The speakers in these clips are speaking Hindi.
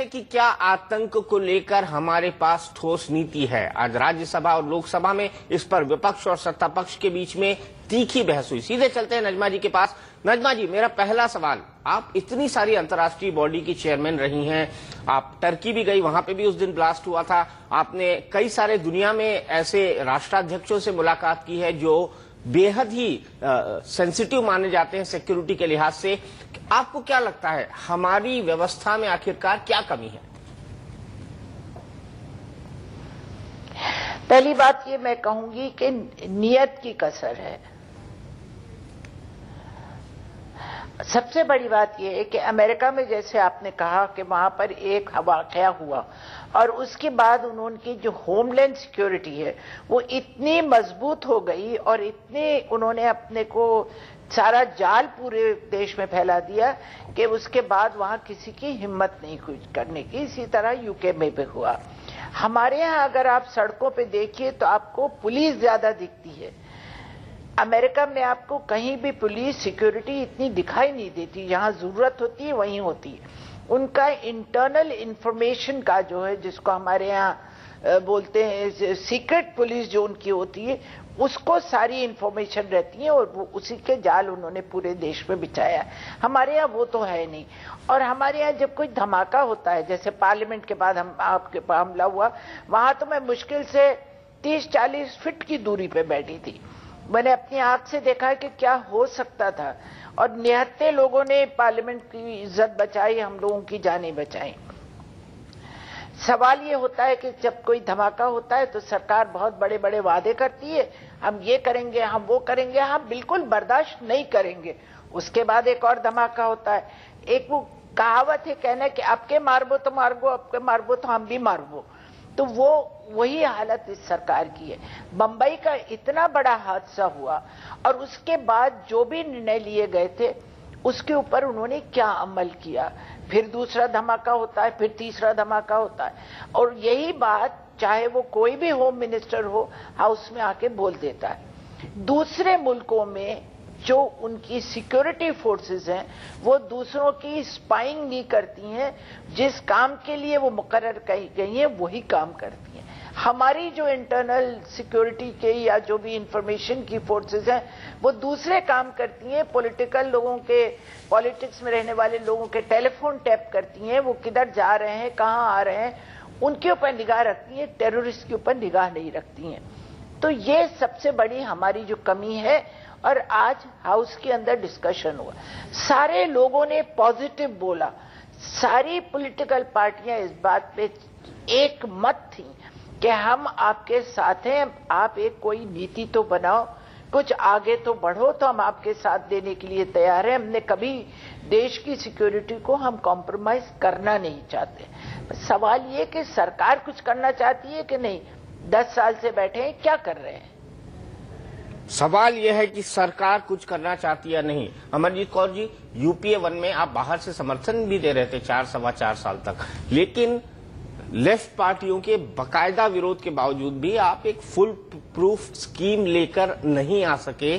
हैं कि क्या आतंक को लेकर हमारे पास ठोस नीति है? आज राज्यसभा और लोकसभा में इस पर विपक्ष और सत्ता पक्ष के बीच में तीखी बहस हुई। सीधे चलते हैं नजमा जी के पास। नजमा जी, मेरा पहला सवाल, आप इतनी सारी अंतर्राष्ट्रीय बॉडी की चेयरमैन रही हैं, आप टर्की भी गई, वहां पे भी उस दिन ब्लास्ट हुआ था, आपने कई सारे दुनिया में ऐसे राष्ट्राध्यक्षों से मुलाकात की है जो बेहद ही सेंसिटिव माने जाते हैं सिक्योरिटी के लिहाज से। आपको क्या लगता है हमारी व्यवस्था में आखिरकार क्या कमी है? पहली बात ये मैं कहूंगी कि नियत की कसर है। सबसे बड़ी बात यह है कि अमेरिका में जैसे आपने कहा कि वहां पर एक वाकया हुआ और उसके बाद उन्होंने जो होमलैंड सिक्योरिटी है वो इतनी मजबूत हो गई और इतने उन्होंने अपने को सारा जाल पूरे देश में फैला दिया कि उसके बाद वहां किसी की हिम्मत नहीं हुई करने की। इसी तरह यूके में भी हुआ। हमारे यहाँ अगर आप सड़कों पे देखिए तो आपको पुलिस ज्यादा दिखती है। अमेरिका में आपको कहीं भी पुलिस सिक्योरिटी इतनी दिखाई नहीं देती, जहां जरूरत होती है वहीं होती है। उनका इंटरनल इंफॉर्मेशन का जो है, जिसको हमारे यहाँ बोलते हैं सीक्रेट पुलिस जो उनकी होती है, उसको सारी इंफॉर्मेशन रहती है और वो उसी के जाल उन्होंने पूरे देश में बिछाया है। हमारे यहाँ वो तो है नहीं। और हमारे यहाँ जब कोई धमाका होता है, जैसे पार्लियामेंट के बाद आपके हमला हुआ, वहां तो मैं मुश्किल से 30-40 फीट की दूरी पे बैठी थी। मैंने अपनी आंख से देखा है कि क्या हो सकता था और निहत्थे लोगों ने पार्लियामेंट की इज्जत बचाई, हम लोगों की जानें बचाई। सवाल ये होता है कि जब कोई धमाका होता है तो सरकार बहुत बड़े बड़े वादे करती है, हम ये करेंगे, हम वो करेंगे, हम बिल्कुल बर्दाश्त नहीं करेंगे। उसके बाद एक और धमाका होता है। एक वो कहावत है, कहना कि आपके मारबो तो मारबो, आपके मारबो तो हम भी मारबो। तो वो वही हालत इस सरकार की है। बंबई का इतना बड़ा हादसा हुआ और उसके बाद जो भी निर्णय लिए गए थे उसके ऊपर उन्होंने क्या अमल किया। फिर दूसरा धमाका होता है, फिर तीसरा धमाका होता है और यही बात चाहे वो कोई भी होम मिनिस्टर हो, हाउस में आके बोल देता है। दूसरे मुल्कों में जो उनकी सिक्योरिटी फोर्सेस हैं वो दूसरों की स्पाइंग नहीं करती हैं, जिस काम के लिए वो मुकर्रर की गई हैं वही काम करती हैं। हमारी जो इंटरनल सिक्योरिटी के या जो भी इंफॉर्मेशन की फोर्सेस हैं वो दूसरे काम करती हैं। पॉलिटिकल लोगों के, पॉलिटिक्स में रहने वाले लोगों के टेलीफोन टैप करती हैं, वो किधर जा रहे हैं, कहां आ रहे हैं, उनके ऊपर निगाह रखती हैं, टेररिस्ट के ऊपर निगाह नहीं रखती हैं। तो ये सबसे बड़ी हमारी जो कमी है। और आज हाउस के अंदर डिस्कशन हुआ, सारे लोगों ने पॉजिटिव बोला, सारी पॉलिटिकल पार्टियां इस बात पे एक मत थी कि हम आपके साथ हैं, आप एक कोई नीति तो बनाओ, कुछ आगे तो बढ़ो, तो हम आपके साथ देने के लिए तैयार हैं। हमने कभी देश की सिक्योरिटी को हम कॉम्प्रोमाइज करना नहीं चाहते। सवाल ये कि सरकार कुछ करना चाहती है कि नहीं। 10 साल से बैठे हैं, क्या कर रहे हैं? सवाल यह है कि सरकार कुछ करना चाहती है या नहीं। अमरजीत कौर जी, यूपीए 1 में आप बाहर से समर्थन भी दे रहे थे 4-4.25 साल तक, लेकिन लेफ्ट पार्टियों के बकायदा विरोध के बावजूद भी आप एक फुल प्रूफ स्कीम लेकर नहीं आ सके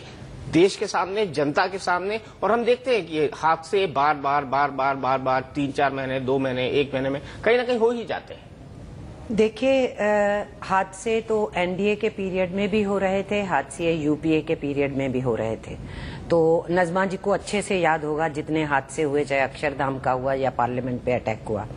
देश के सामने, जनता के सामने। और हम देखते हैं कि हादसे बार बार 3-4 महीने, 2 महीने, 1 महीने में कहीं ना कहीं हो ही जाते हैं। देखिए, हादसे तो एनडीए के पीरियड में भी हो रहे थे, हादसे यूपीए के पीरियड में भी हो रहे थे। तो नजमा जी को अच्छे से याद होगा जितने हादसे हुए, चाहे अक्षरधाम का हुआ या पार्लियामेंट पे अटैक हुआ,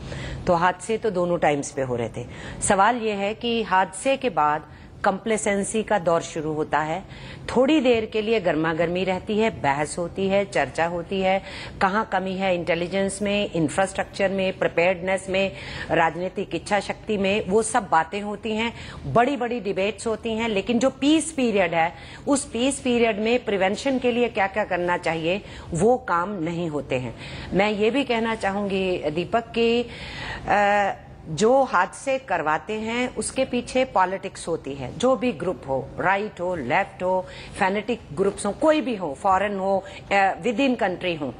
तो हादसे तो दोनों टाइम्स पे हो रहे थे। सवाल यह है कि हादसे के बाद कंप्लेसेंसी का दौर शुरू होता है। थोड़ी देर के लिए गर्मा गर्मी रहती है, बहस होती है, चर्चा होती है, कहाँ कमी है इंटेलिजेंस में, इंफ्रास्ट्रक्चर में, प्रिपेयर्डनेस में, राजनीतिक इच्छा शक्ति में, वो सब बातें होती हैं, बड़ी बड़ी डिबेट्स होती हैं। लेकिन जो पीस पीरियड है, उस पीस पीरियड में प्रिवेंशन के लिए क्या क्या करना चाहिए वो काम नहीं होते हैं। मैं ये भी कहना चाहूंगी दीपक कि जो हादसे करवाते हैं उसके पीछे पॉलिटिक्स होती है। जो भी ग्रुप हो, राइट हो, लेफ्ट हो, फैनेटिक ग्रुप्स हो, कोई भी हो, फॉरेन हो, विद इन कंट्री हो,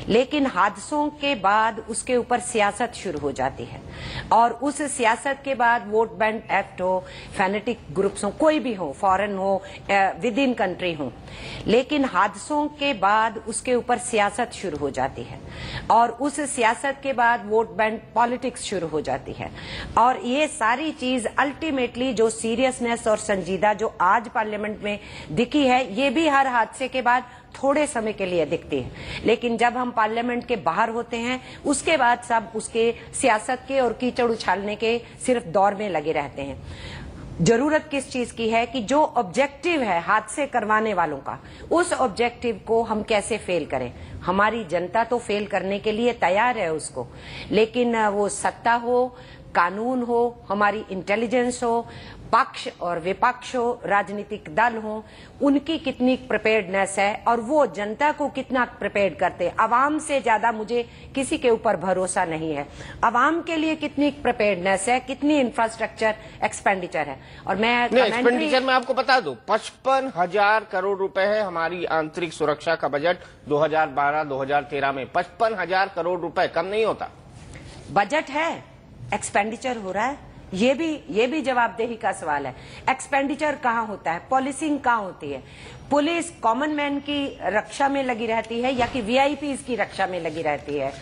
लेकिन हादसों के बाद उसके ऊपर सियासत शुरू हो जाती है। और उस सियासत के बाद वोट बैंक एक्ट हो, फैनेटिक ग्रुप्स हो, कोई भी हो, फॉरेन हो, विद इन कंट्री हो, लेकिन हादसों के बाद उसके ऊपर सियासत शुरू हो जाती है। और उस सियासत के बाद वोट बैंक पॉलिटिक्स शुरू हो जाती है। और ये सारी चीज अल्टीमेटली जो सीरियसनेस और संजीदा जो आज पार्लियामेंट में दिखी है, ये भी हर हादसे के बाद थोड़े समय के लिए दिखती है, लेकिन जब हम पार्लियामेंट के बाहर होते हैं उसके बाद सब उसके सियासत के और कीचड़ उछालने के सिर्फ दौर में लगे रहते हैं। जरूरत किस चीज की है कि जो ऑब्जेक्टिव है हादसे करवाने वालों का, उस ऑब्जेक्टिव को हम कैसे फेल करें। हमारी जनता तो फेल करने के लिए तैयार है उसको, लेकिन वो सत्ता हो, कानून हो, हमारी इंटेलिजेंस हो, पक्ष और विपक्ष हो, राजनीतिक दल हो, उनकी कितनी प्रिपेयर्डनेस है और वो जनता को कितना प्रिपेयर्ड करते हैं। अवाम से ज्यादा मुझे किसी के ऊपर भरोसा नहीं है। अवाम के लिए कितनी प्रिपेयर्डनेस है, कितनी इंफ्रास्ट्रक्चर एक्सपेंडिचर है। और मैं एक्सपेंडिचर में आपको बता दूं, 55,000 करोड़ रुपए है हमारी आंतरिक सुरक्षा का बजट 2012-2013 में। 55,000 करोड़ रुपए कम नहीं होता। बजट है, एक्सपेंडिचर हो रहा है, ये भी जवाबदेही का सवाल है। एक्सपेंडिचर कहाँ होता है, पॉलिसिंग कहाँ होती है। पुलिस कॉमन मैन की रक्षा में लगी रहती है या कि वीआईपीज की रक्षा में लगी रहती है।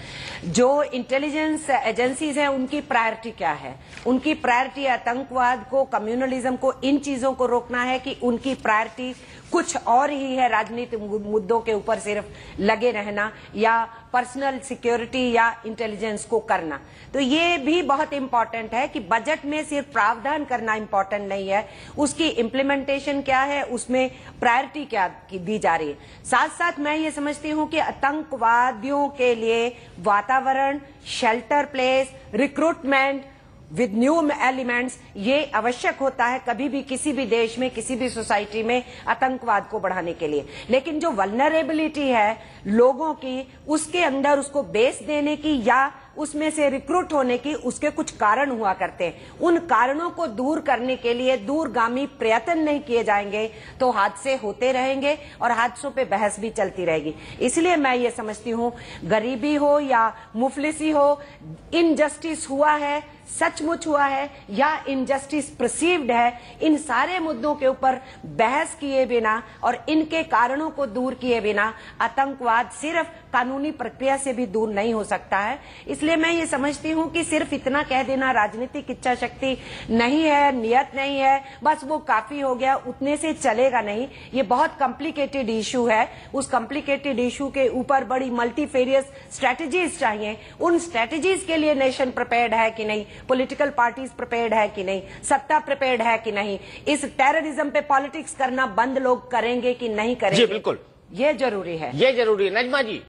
जो इंटेलिजेंस एजेंसीज हैं उनकी प्रायोरिटी क्या है। उनकी प्रायोरिटी आतंकवाद को, कम्युनलिज्म को, इन चीजों को रोकना है कि उनकी प्रायोरिटी कुछ और ही है, राजनीतिक मुद्दों के ऊपर सिर्फ लगे रहना या पर्सनल सिक्योरिटी या इंटेलिजेंस को करना। तो ये भी बहुत इंपॉर्टेंट है कि बजट में सिर्फ प्रावधान करना इंपॉर्टेंट नहीं है, उसकी इम्प्लीमेंटेशन क्या है, उसमें प्रायोरिटी क्या दी जा रही है। साथ साथ मैं ये समझती हूँ कि आतंकवादियों के लिए वातावरण, shelter place, recruitment with new elements, ये आवश्यक होता है कभी भी किसी भी देश में, किसी भी सोसाइटी में आतंकवाद को बढ़ाने के लिए। लेकिन जो वल्नरेबिलिटी है लोगों की, उसके अंदर उसको बेस देने की या उसमें से रिक्रूट होने की उसके कुछ कारण हुआ करते हैं। उन कारणों को दूर करने के लिए दूरगामी प्रयत्न नहीं किए जाएंगे तो हादसे होते रहेंगे और हादसों पे बहस भी चलती रहेगी। इसलिए मैं ये समझती हूँ, गरीबी हो या मुफलिसी हो, इनजस्टिस हुआ है, सचमुच हुआ है या इनजस्टिस परसीव्ड है, इन सारे मुद्दों के ऊपर बहस किए बिना और इनके कारणों को दूर किए बिना आतंकवाद सिर्फ कानूनी प्रक्रिया से भी दूर नहीं हो सकता है। इसलिए मैं ये समझती हूँ कि सिर्फ इतना कह देना राजनीतिक इच्छा शक्ति नहीं है, नियत नहीं है, बस वो काफी हो गया, उतने से चलेगा नहीं। ये बहुत कॉम्प्लिकेटेड इशू है। उस कॉम्प्लिकेटेड इशू के ऊपर बड़ी मल्टीफेरियस स्ट्रेटेजीज चाहिए। उन स्ट्रेटेजीज के लिए नेशन प्रिपेयर्ड है कि नहीं, पॉलिटिकल पार्टीज प्रिपेयर्ड है कि नहीं, सत्ता प्रिपेयर्ड है कि नहीं, इस टेररिज्म पे पॉलिटिक्स करना बंद लोग करेंगे कि नहीं करेंगे। जी बिल्कुल, ये जरूरी है। ये जरूरी है। नजमा जी,